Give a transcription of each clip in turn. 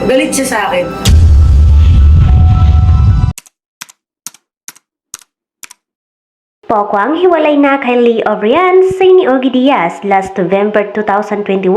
Galit siya sa akin. Pokwang hiwalay na kay Lee O'Brien sa ni Ogie Diaz last November 2021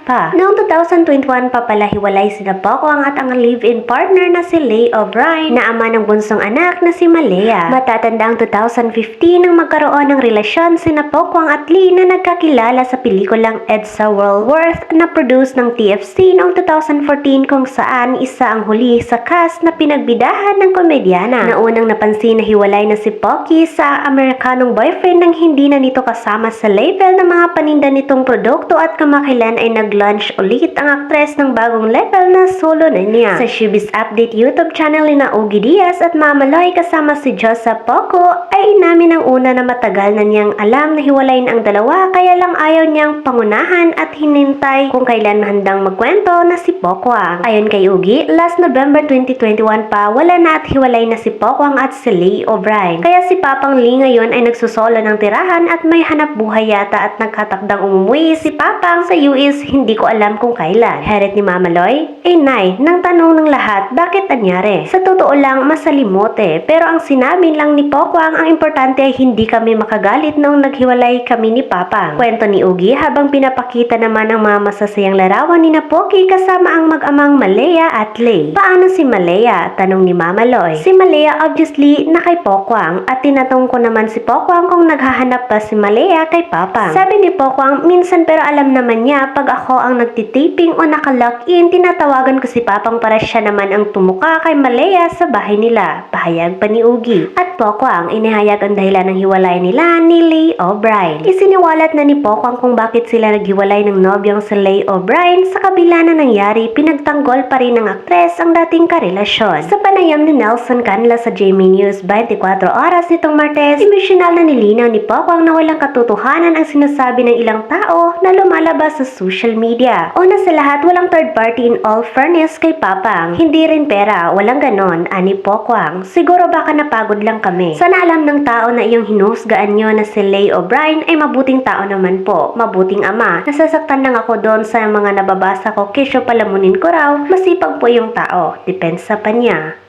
pa. Noong 2021 pa pala hiwalay sina Pokwang at ang live-in partner na si Lee O'Brien na ama ng bunsong anak na si Malea. Matatandang 2015 nang magkaroon ng relasyon sina Pokwang at Lee na nagkakilala sa pelikulang EDSA World Worth na produce ng TFC noong 2014 kung saan isa ang huli sa cast na pinagbidahan ng komedyana. Naunang napansin na hiwalay na si Pocky sa Amerikanong boyfriend nang hindi na nito kasama sa label ng mga paninda nitong produkto at kamakailan ay nag-launch ulit ang aktres ng bagong label na solo na niya. Sa Showbiz Update YouTube channel ni Ogie Diaz at Mama Loy kasama si Josa Poco ay inamin ng una na matagal na niyang alam na hiwalayin ang dalawa kaya lang ayaw niyang pangunahan at hinintay kung kailan handang magkwento na si Pokwang. Ayon kay Ogie, last November 2021 pa wala na at hiwalay na si Pokwang at si Lee O'Brien. Kaya si Papang Lee ngayon ay nagsusolo ng tirahan at may hanap buhay yata at nagkatakdang umuwi si Papang sa US, hindi ko alam kung kailan. Heret ni Mama Loy, Nay, nang tanong ng lahat, bakit anyari? Sa totoo lang, masalimute, pero ang sinabi lang ni Pokwang, ang importante ay hindi kami makagalit nung naghiwalay kami ni Papang. Kwento ni Ogie habang pinapakita naman ang mga masasayang larawan ni Pocky kasama ang mag-amang Malea at Lee. Paano si Malea? Tanong ni Mama Loy. Si Malea obviously na kay Pokwang at tinatong ko naman si Pokwang kung naghahanap pa si Malea kay Papang. Sabi ni Pokwang, minsan pero alam naman niya pag ako ang nagtitaping o nakalock in, tinatawagan ko si Papang para siya naman ang tumuka kay Malea sa bahay nila. Pahayag pa ni Ogie. At Pokwang, inihayag ang dahilan ng hiwalay nila ni Lee O'Brien. Isiniwalat na ni Pokwang kung bakit sila naghiwalay ng nobyong si Lee O'Brien. Sa kabila na nangyari, pinagtanggol pa rin ng aktres ang dating karelasyon. Sa panayam ni Nelson Canla sa GMA News 24 oras nitong Martes, emosyonal na nilinaw ni Pokwang na walang katotohanan ang sinasabi ng ilang tao na lumalabas sa social media. Una sa lahat, walang third party in all fairness kay Papang. Hindi rin pera, walang ganon, ani Pokwang. Siguro baka napagod lang kami. Sana alam ng tao na iyong hinusgaan nyo na si Lee O'Brien ay mabuting tao naman po, mabuting ama. Nasasaktan lang ako doon sa mga nababasa ko, kesyo palamunin ko raw, masipag po yung tao. Depensa pa niya.